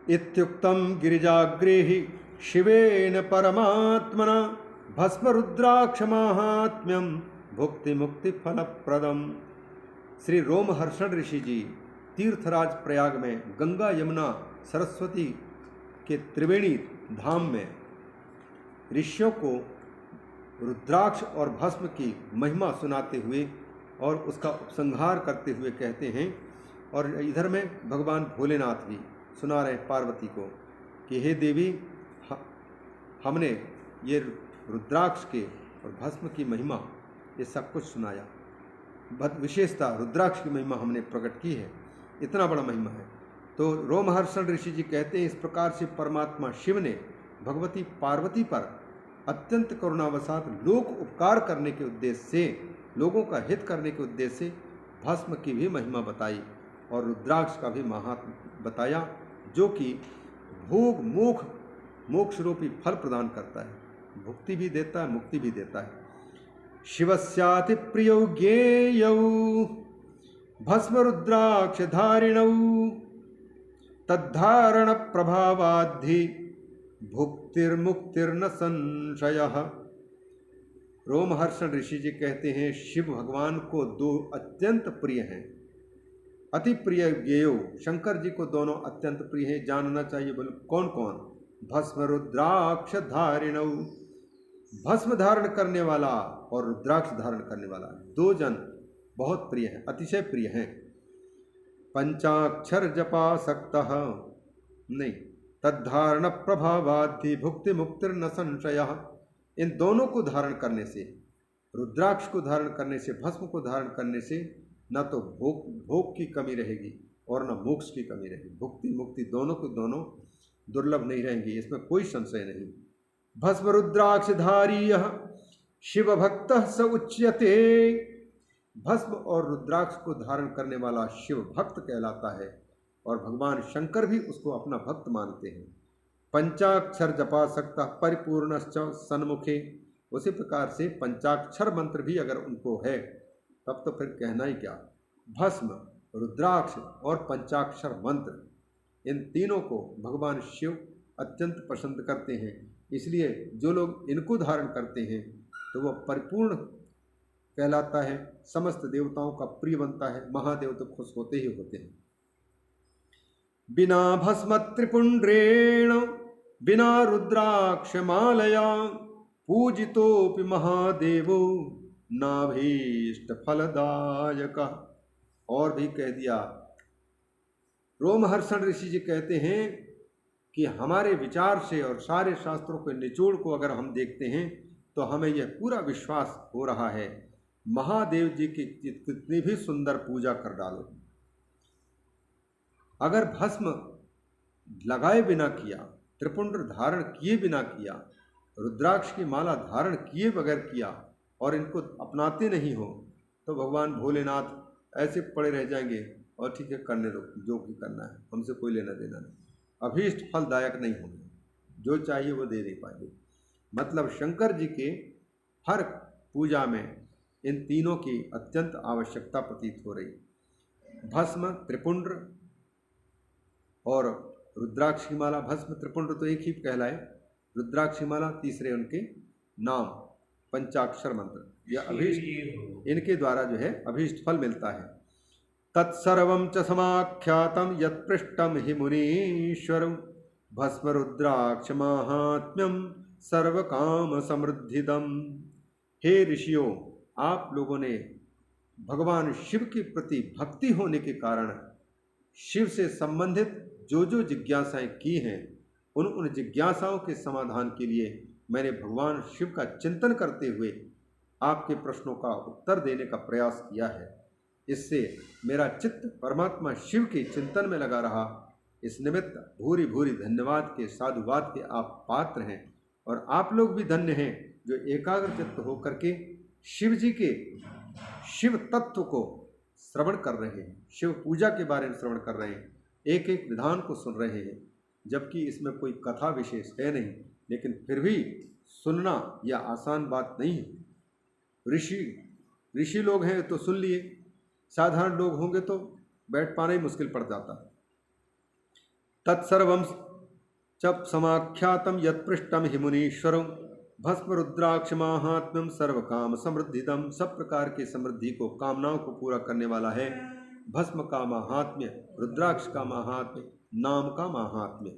इत्युक्तं गिरिजाग्रेहि शिवेन परमात्मना भस्मरुद्राक्षमाहात्म्यं भुक्ति मुक्ति फलप्रदम। श्री रोमहर्षण ऋषि जी तीर्थराज प्रयाग में गंगा यमुना सरस्वती के त्रिवेणी धाम में ऋषियों को रुद्राक्ष और भस्म की महिमा सुनाते हुए और उसका उपसंहार करते हुए कहते हैं, और इधर में भगवान भोलेनाथ भी सुना रहे पार्वती को कि हे देवी, हमने ये रुद्राक्ष के और भस्म की महिमा ये सब कुछ सुनाया, विशेषता रुद्राक्ष की महिमा हमने प्रकट की है, इतना बड़ा महिमा है। तो रोमहर्षण ऋषि जी कहते हैं, इस प्रकार से परमात्मा शिव ने भगवती पार्वती पर अत्यंत करुणावशात लोक उपकार करने के उद्देश्य से, लोगों का हित करने के उद्देश्य से भस्म की भी महिमा बताई और रुद्राक्ष का भी महात्म्य बताया, जो कि भोग मोक्ष रूपी फल प्रदान करता है, भुक्ति भी देता है, मुक्ति भी देता है। शिवस्याति प्रियौ ज्ञेयौ भस्म रुद्राक्ष धारिणौ तद्धारण प्रभावाद्धि भुक्तिर्मुक्तिर्न संशयः। रोमहर्षण ऋषि जी कहते हैं, शिव भगवान को दो अत्यंत प्रिय हैं, अति प्रिय ज्ञेयो, शंकर जी को दोनों अत्यंत प्रिय हैं। जानना चाहिए, बोले कौन कौन? भस्म रुद्राक्ष धारिणौ, भस्म धारण करने वाला और रुद्राक्ष धारण करने वाला, दो जन बहुत प्रिय हैं, अतिशय प्रिय हैं। पंचाक्षर जपासक्तः नहीं, तद्धारण प्रभावाद्धि भुक्ति मुक्तिर्न संशयः। इन दोनों को धारण करने से, रुद्राक्ष को धारण करने से, भस्म को धारण करने से न तो भोग की कमी रहेगी और न मोक्ष की कमी रहेगी। भुक्ति मुक्ति दोनों को दोनों दुर्लभ नहीं रहेंगी, इसमें कोई संशय नहीं। भस्म रुद्राक्षधारी शिव भक्त स उच्यते, भस्म और रुद्राक्ष को धारण करने वाला शिव भक्त कहलाता है और भगवान शंकर भी उसको अपना भक्त मानते हैं। पंचाक्षर जपासक्तः परिपूर्णश्च सन्मुखे, उसी प्रकार से पंचाक्षर मंत्र भी अगर उनको है तब तो फिर कहना ही क्या। भस्म, रुद्राक्ष और पंचाक्षर मंत्र, इन तीनों को भगवान शिव अत्यंत पसंद करते हैं, इसलिए जो लोग इनको धारण करते हैं तो वह परिपूर्ण कहलाता है, समस्त देवताओं का प्रिय बनता है, महादेव तो खुश होते ही होते हैं। बिना भस्म त्रिपुंड्रेण बिना रुद्राक्ष मालया पूजितोपि महादेवो नाभीष्ट फलदायक। और भी कह दिया, रोमहर्षण ऋषि जी कहते हैं कि हमारे विचार से और सारे शास्त्रों के निचोड़ को अगर हम देखते हैं तो हमें यह पूरा विश्वास हो रहा है, महादेव जी की कितनी भी सुंदर पूजा कर डालो, अगर भस्म लगाए बिना किया, त्रिपुंड धारण किए बिना किया, रुद्राक्ष की माला धारण किए बगैर किया और इनको अपनाते नहीं हो तो भगवान भोलेनाथ ऐसे पड़े रह जाएंगे और ठीक है, करने दो जो भी करना है, हमसे कोई लेना देना नहीं, अभीष्ट फलदायक नहीं होंगे, जो चाहिए वो दे नहीं पाएंगे। मतलब शंकर जी के हर पूजा में इन तीनों की अत्यंत आवश्यकता प्रतीत हो रही। भस्म, त्रिपुंड और रुद्राक्ष की माला। भस्म त्रिपुंड तो एक ही कहलाए, रुद्राक्ष की माला तीसरे उनके नाम, पंचाक्षर मंत्र, यह अभीष्ट, इनके द्वारा जो है अभीष्ट फल मिलता है। तत्सर्वं च समाख्यातं यत्पृष्टं हि मुनीश्वर भस्म रुद्राक्ष माहात्म्यम सर्व काम समृद्धिदम। हे ऋषियों, आप लोगों ने भगवान शिव के प्रति भक्ति होने के कारण शिव से संबंधित जो जो जिज्ञासाएं की हैं, उन जिज्ञासाओं के समाधान के लिए मैंने भगवान शिव का चिंतन करते हुए आपके प्रश्नों का उत्तर देने का प्रयास किया है। इससे मेरा चित्त परमात्मा शिव के चिंतन में लगा रहा। इस निमित्त भूरी भूरी धन्यवाद के, साधुवाद के आप पात्र हैं और आप लोग भी धन्य हैं जो एकाग्र चित्त होकर के शिव जी के शिव तत्व को श्रवण कर रहे हैं, शिव पूजा के बारे में श्रवण कर रहे हैं, एक एक विधान को सुन रहे हैं, जबकि इसमें कोई कथा विशेष है नहीं, लेकिन फिर भी सुनना यह आसान बात नहीं है। ऋषि लोग हैं तो सुन लिए, साधारण लोग होंगे तो बैठ पाना ही मुश्किल पड़ जाता है। तत्सर्वं च समाख्यातं यत्पृष्टम हि मुनीश्वरं भस्म रुद्राक्ष महात्म्यम सर्व काम समृद्धिदम। सब प्रकार की समृद्धि को, कामनाओं को पूरा करने वाला है भस्म का महात्म्य, रुद्राक्ष का महात्म्य, नाम का महात्म्य।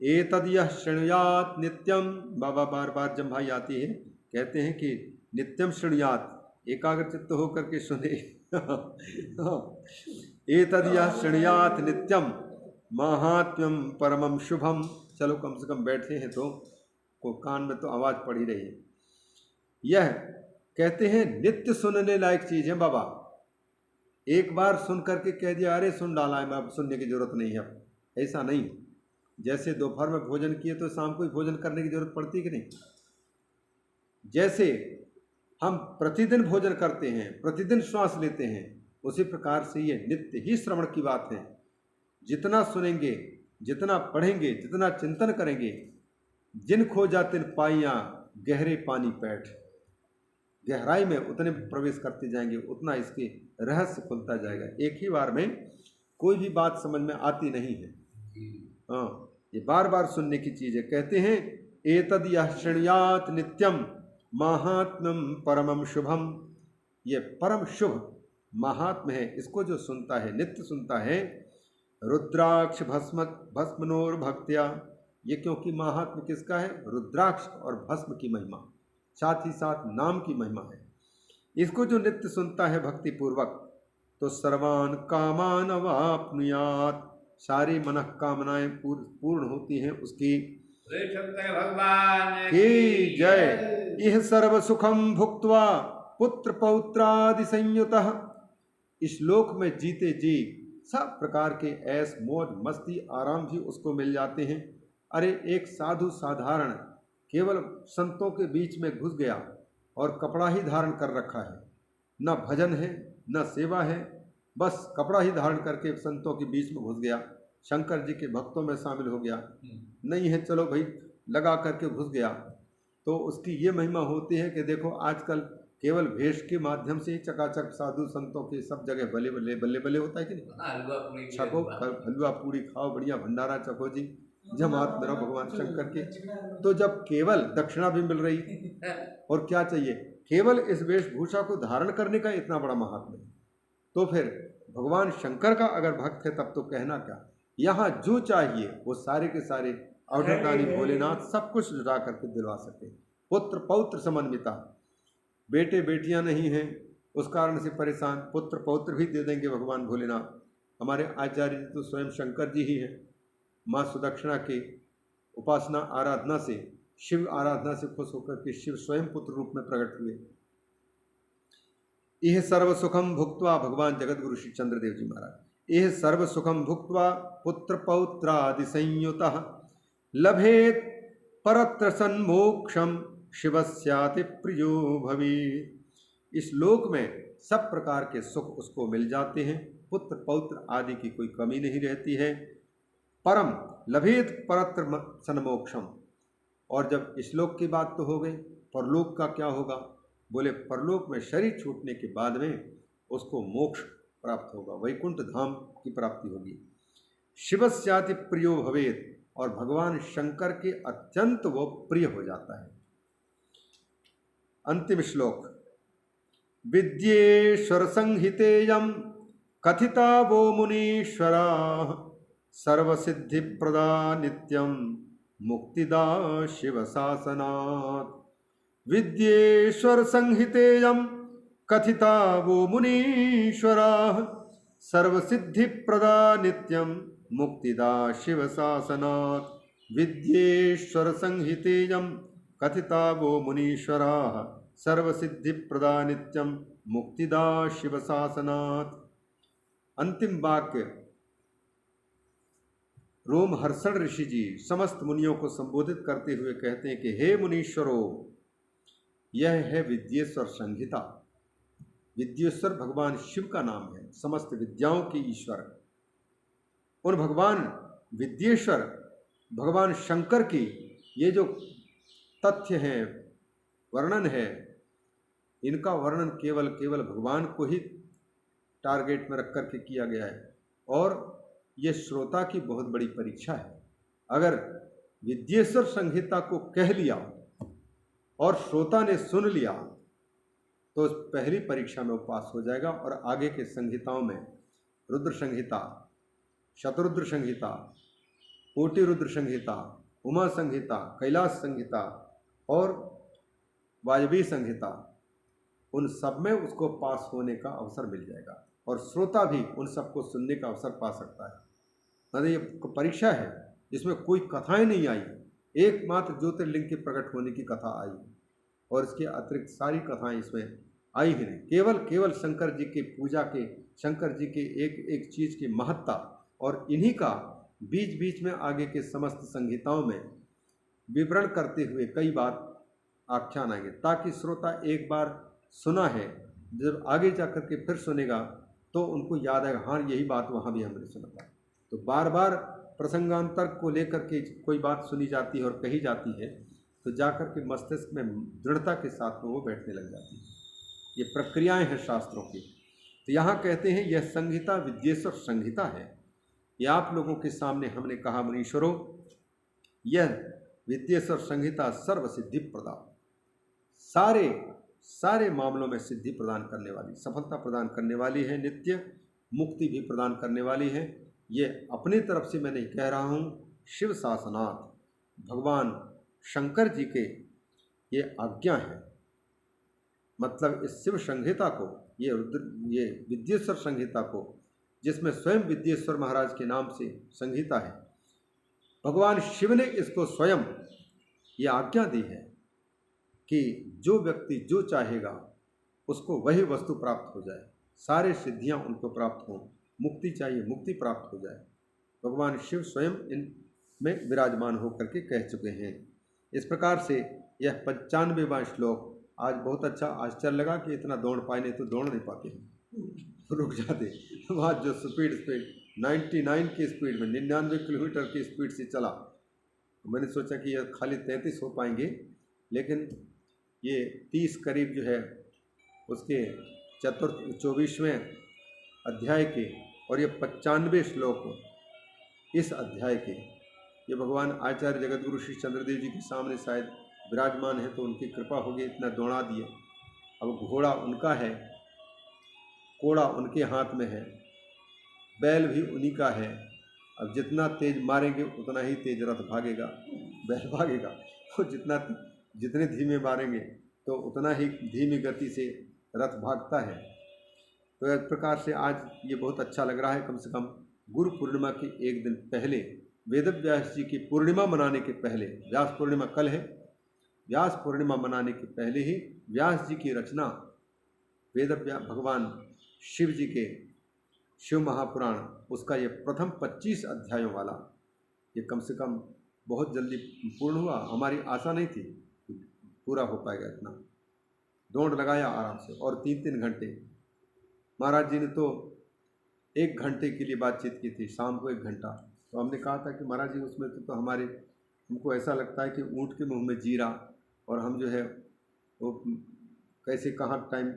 एतद यः शृणुयात् नित्यम। बाबा बार बार जब भाई आती है कहते हैं कि नित्यम शृणुयात्, एकाग्रचित्त होकर के सुने। एतद यः शृणुयात् नित्यम महात्म्यम परमम शुभम। चलो कम से कम बैठे हैं तो को कान में तो आवाज़ पड़ ही रही है। यह कहते हैं नित्य सुनने लायक चीज़ है बाबा। एक बार सुन करके कह दिया अरे सुन डाला है, अब सुनने की जरूरत नहीं है, अब ऐसा नहीं। जैसे दोपहर में भोजन किए तो शाम को ही भोजन करने की जरूरत पड़ती कि नहीं। जैसे हम प्रतिदिन भोजन करते हैं, प्रतिदिन श्वास लेते हैं, उसी प्रकार से ये नित्य ही श्रवण की बात है। जितना सुनेंगे, जितना पढ़ेंगे, जितना चिंतन करेंगे, जिन खो जातिन पाइयाँ गहरे पानी पैठ, गहराई में उतने प्रवेश करते जाएंगे, उतना इसके रहस्य खुलता जाएगा। एक ही बार में कोई भी बात समझ में आती नहीं है। हाँ, ये बार बार सुनने की चीज़ है। कहते हैं एतद यः शृणुयात् नित्यम महात्म्यम परमम शुभम। ये परम शुभ महात्म्य है, इसको जो सुनता है, नित्य सुनता है। रुद्राक्ष भस्मनोर भक्त्या। ये क्योंकि महात्म्य किसका है? रुद्राक्ष और भस्म की महिमा, साथ ही साथ नाम की महिमा है। इसको जो नित्य सुनता है भक्ति पूर्वक तो सर्वान कामान अवाप्नुयात्। सारी मनःकामनाएं पूर्ण होती हैं उसकी। भगवान की जय। यह सर्व सुखम भुक्त्वा पुत्र पौत्रादि संयुतः। इस लोक में जीते जी सब प्रकार के ऐश मौज मस्ती आराम भी उसको मिल जाते हैं। अरे एक साधु साधारण केवल संतों के बीच में घुस गया और कपड़ा ही धारण कर रखा है, न भजन है न सेवा है, बस कपड़ा ही धारण करके संतों के बीच में घुस गया, शंकर जी के भक्तों में शामिल हो गया। नहीं है चलो भाई लगा करके घुस गया, तो उसकी ये महिमा होती है कि देखो आजकल केवल भेष के माध्यम से ही चकाचक साधु संतों के सब जगह बल्ले बल्ले बल्ले बल्ले होता है कि नहीं। छको हलवा पूड़ी खाओ, बढ़िया भंडारा चखो जी, जमात में रहो भगवान शंकर के। तो जब केवल दक्षिणा भी मिल रही और क्या चाहिए, केवल इस वेशभूषा को धारण करने का इतना बड़ा महात्म्य, तो फिर भगवान शंकर का अगर भक्त है तब तो कहना क्या। यहाँ जो चाहिए वो सारे के सारे अवधूतानी भोलेनाथ सब कुछ जुटा करके दिलवा सकते हैं। पुत्र पौत्र समन्विता, बेटे बेटियां नहीं हैं उस कारण से परेशान, पुत्र पौत्र भी दे देंगे भगवान भोलेनाथ। हमारे आचार्य जी तो स्वयं शंकर जी ही हैं। माँ सुदक्षिणा के उपासना आराधना से, शिव आराधना से खुश होकर के शिव स्वयं पुत्र रूप में प्रकट हुए। यह सर्व सुखम भुक्त्वा, भगवान जगत गुरु श्री चंद्रदेव जी महाराज, यह सर्व सुखम भुक्त्वा पुत्र पौत्रादि संयुतः लभेत परत्र सन्मोक्षम शिवस्याति प्रियो भवेत्। इस लोक में सब प्रकार के सुख उसको मिल जाते हैं, पुत्र पौत्र आदि की कोई कमी नहीं रहती है। परम लभेत परत्र सन्मोक्षम। और जब इस लोक की बात तो हो गई, परलोक का क्या होगा? बोले परलोक में शरीर छूटने के बाद में उसको मोक्ष प्राप्त होगा, वैकुंठ धाम की प्राप्ति होगी। शिवस्याति प्रियो भवेत्, और भगवान शंकर के अत्यंत वो प्रिय हो जाता है। अंतिम श्लोक। विद्येश्वर संहितेयं कथिता वो मुनीश्वरा सर्वसिद्धि प्रदा नित्यं मुक्तिदा शिव शासनात्। विद्येश्वर संहितेयं कथिता वो मुनीश्वरा सर्वसिद्धि प्रदा नित्यं मुक्तिदा शिव शासनात्। विद्येश्वर संहितेयं कथिता वो मुनीश्वरा सर्वसिद्धि प्रदा नित्यम मुक्तिदा शिव शासनात्। अंतिम वाक्य। रोमहर्षण ऋषि जी समस्त मुनियों को संबोधित करते हुए कहते हैं कि हे मुनीश्वरो, यह है विद्येश्वर संहिता। विद्येश्वर भगवान शिव का नाम है, समस्त विद्याओं के ईश्वर। उन भगवान विद्येश्वर भगवान शंकर की ये जो तथ्य है, वर्णन है, इनका वर्णन केवल भगवान को ही टारगेट में रख कर के किया गया है। और ये श्रोता की बहुत बड़ी परीक्षा है। अगर विद्येश्वर संहिता को कह लिया और श्रोता ने सुन लिया तो पहली परीक्षा में वो पास हो जाएगा, और आगे के संहिताओं में रुद्र संहिता, शतरुद्र संहिता, कोटि रुद्र संहिता, उमा संहिता, कैलाश संहिता और वायवी संहिता, उन सब में उसको पास होने का अवसर मिल जाएगा, और श्रोता भी उन सबको सुनने का अवसर पा सकता है। मतलब ये परीक्षा है जिसमें कोई कथाएं नहीं आई, एकमात्र ज्योतिर्लिंग के प्रकट होने की कथा आई, और इसके अतिरिक्त सारी कथाएं इसमें आई ही नहीं। केवल शंकर जी की पूजा के, शंकर जी के एक एक चीज़ की महत्ता, और इन्हीं का बीच बीच में आगे के समस्त संहिताओं में विवरण करते हुए कई बार आख्यान आएंगे, ताकि श्रोता एक बार सुना है, जब आगे जाकर के फिर सुनेगा तो उनको याद आएगा, हाँ यही बात वहाँ भी हमने सुना था। तो बार बार प्रसंगांतर को लेकर के कोई बात सुनी जाती है और कही जाती है, तो जाकर के मस्तिष्क में दृढ़ता के साथ में वो बैठने लग जाती है। ये प्रक्रियाएं हैं शास्त्रों की। तो यहाँ कहते हैं यह संहिता विद्येश्वर संहिता है। ये आप लोगों के सामने हमने कहा मुनीश्वरों, यह विद्येश्वर संहिता सर्व सिद्धि प्रदा, सारे मामलों में सिद्धि प्रदान करने वाली, सफलता प्रदान करने वाली है, नित्य मुक्ति भी प्रदान करने वाली है। ये अपनी तरफ से मैं नहीं कह रहा हूँ, शिव शासनाथ भगवान शंकर जी के ये आज्ञा है। मतलब इस शिव संहिता को, ये विद्येश्वर संहिता को, जिसमें स्वयं विद्येश्वर महाराज के नाम से संहिता है, भगवान शिव ने इसको स्वयं ये आज्ञा दी है कि जो व्यक्ति जो चाहेगा उसको वही वस्तु प्राप्त हो जाए, सारे सिद्धियां उनको प्राप्त हों, मुक्ति चाहिए मुक्ति प्राप्त हो जाए। भगवान शिव स्वयं इनमें विराजमान होकर के कह चुके हैं। इस प्रकार से यह 95वां श्लोक आज बहुत अच्छा आश्चर्य लगा कि इतना दौड़ पाए, नहीं तो दौड़ नहीं पाते हैं, रुक जाते। वहाँ जो स्पीड 99 की स्पीड में 99 किलोमीटर की स्पीड से चला, तो मैंने सोचा कि यह खाली 33 हो पाएंगे, लेकिन ये 30 करीब जो है उसके 24वें अध्याय के, और ये 95 श्लोक इस अध्याय के, ये भगवान आचार्य जगतगुरु श्री चंद्रदेव जी के सामने शायद विराजमान है, तो उनकी कृपा होगी, इतना दौड़ा दिए। अब घोड़ा उनका है, कोड़ा उनके हाथ में है, बैल भी उन्हीं का है। अब जितना तेज मारेंगे उतना ही तेज रथ भागेगा, बैल भागेगा, और जितने धीमे मारेंगे तो उतना ही धीमी गति से रथ भागता है। तो इस प्रकार से आज ये बहुत अच्छा लग रहा है। कम से कम गुरु पूर्णिमा के एक दिन पहले, वेद व्यास जी की पूर्णिमा मनाने के पहले, व्यास पूर्णिमा कल है, व्यास पूर्णिमा मनाने के पहले ही व्यास जी की रचना, भगवान शिव जी के शिव महापुराण, उसका ये प्रथम 25 अध्यायों वाला ये कम से कम बहुत जल्दी पूर्ण हुआ। हमारी आशा नहीं थी पूरा हो पाएगा, इतना दौड़ लगाया आराम से, और 3-3 घंटे। महाराज जी ने तो 1 घंटे के लिए बातचीत की थी, शाम को 1 घंटा। तो हमने कहा था कि महाराज जी उसमें तो हमको ऐसा लगता है कि ऊँट के मुंह में जीरा, और हम जो है वो कैसे कहाँ टाइम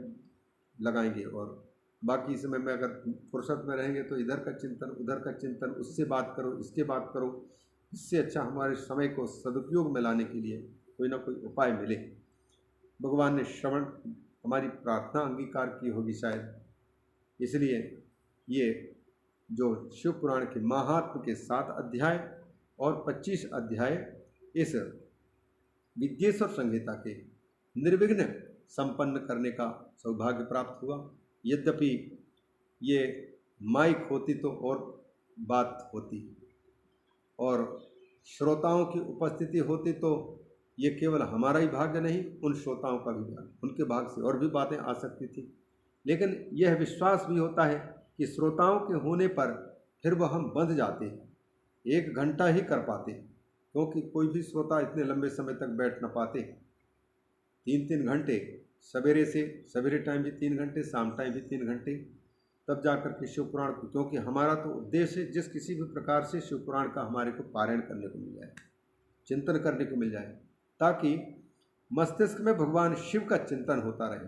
लगाएंगे, और बाकी समय में अगर फुर्सत में रहेंगे तो इधर का चिंतन उधर का चिंतन, उससे बात करो इसके बात करो, इससे अच्छा हमारे समय को सदुपयोग में लाने के लिए कोई ना कोई उपाय मिले। भगवान ने श्रवण, हमारी प्रार्थना अंगीकार की होगी शायद, इसलिए ये जो शिव पुराण के महात्म के 7 अध्याय और 25 अध्याय इस विद्येश्वर संहिता के निर्विघ्न संपन्न करने का सौभाग्य प्राप्त हुआ। यद्यपि ये माइक होती तो और बात होती, और श्रोताओं की उपस्थिति होती तो ये केवल हमारा ही भाग्य नहीं, उन श्रोताओं का भी भाग्य, उनके भाग से और भी बातें आ सकती थी। लेकिन यह विश्वास भी होता है कि श्रोताओं के होने पर फिर वह हम बंध जाते, 1 घंटा ही कर पाते, क्योंकि कोई भी श्रोता इतने लंबे समय तक बैठ न पाते। 3-3 घंटे, सवेरे टाइम भी 3 घंटे, शाम टाइम भी 3 घंटे, तब जाकर के शिव पुराण को, क्योंकि हमारा तो उद्देश्य है जिस किसी भी प्रकार से शिव पुराण का हमारे को पारायण करने को मिल जाए, चिंतन करने को मिल जाए, ताकि मस्तिष्क में भगवान शिव का चिंतन होता रहे।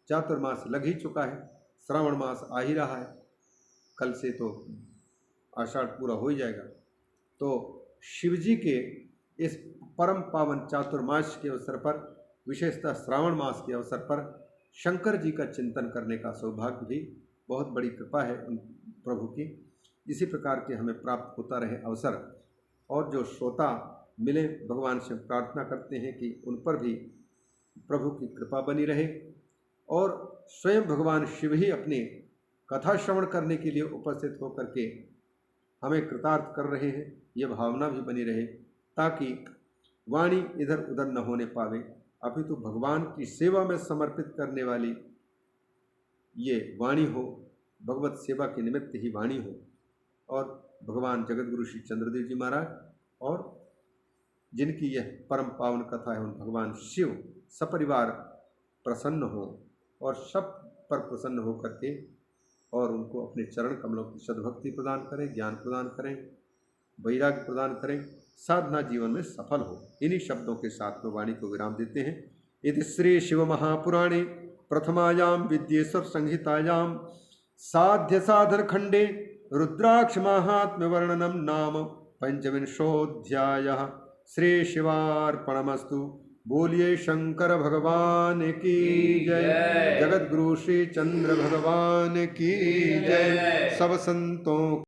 चातुर्मास लग ही चुका है, श्रावण मास आ ही रहा है, कल से तो आषाढ़ पूरा हो ही जाएगा। तो शिव जी के इस परम पावन चातुर्मास के अवसर पर, विशेषतः श्रावण मास के अवसर पर शंकर जी का चिंतन करने का सौभाग्य भी बहुत बड़ी कृपा है उन प्रभु की। इसी प्रकार के हमें प्राप्त होता रहे अवसर, और जो श्रोता मिले भगवान से प्रार्थना करते हैं कि उन पर भी प्रभु की कृपा बनी रहे, और स्वयं भगवान शिव ही अपनी कथा श्रवण करने के लिए उपस्थित होकर के हमें कृतार्थ कर रहे हैं, ये भावना भी बनी रहे, ताकि वाणी इधर उधर न होने पावे, अपितु भगवान की सेवा में समर्पित करने वाली ये वाणी हो, भगवत सेवा के निमित्त ही वाणी हो। और भगवान जगतगुरु श्री चंद्रदेव जी महाराज और जिनकी यह परम पावन कथा है, उन भगवान शिव सपरिवार प्रसन्न हो और सब पर प्रसन्न हो करके और उनको अपने चरण कमलों की सद्भक्ति प्रदान करें, ज्ञान प्रदान करें, वैराग्य प्रदान करें, साधना जीवन में सफल हो। इन्हीं शब्दों के साथ में वाणी को विराम देते हैं। इति श्री शिव महापुराणे प्रथमायाम विद्येश्वर संहितायां साध्य साधन खंडे रुद्राक्ष महात्म्य वर्णनम नाम पंचविंशोऽध्यायः। श्री शिवार्पणमस्तु। बोलिए शंकर भगवान की जय, जगत गुरु श्री चंद्र भगवान की जय। सब संतों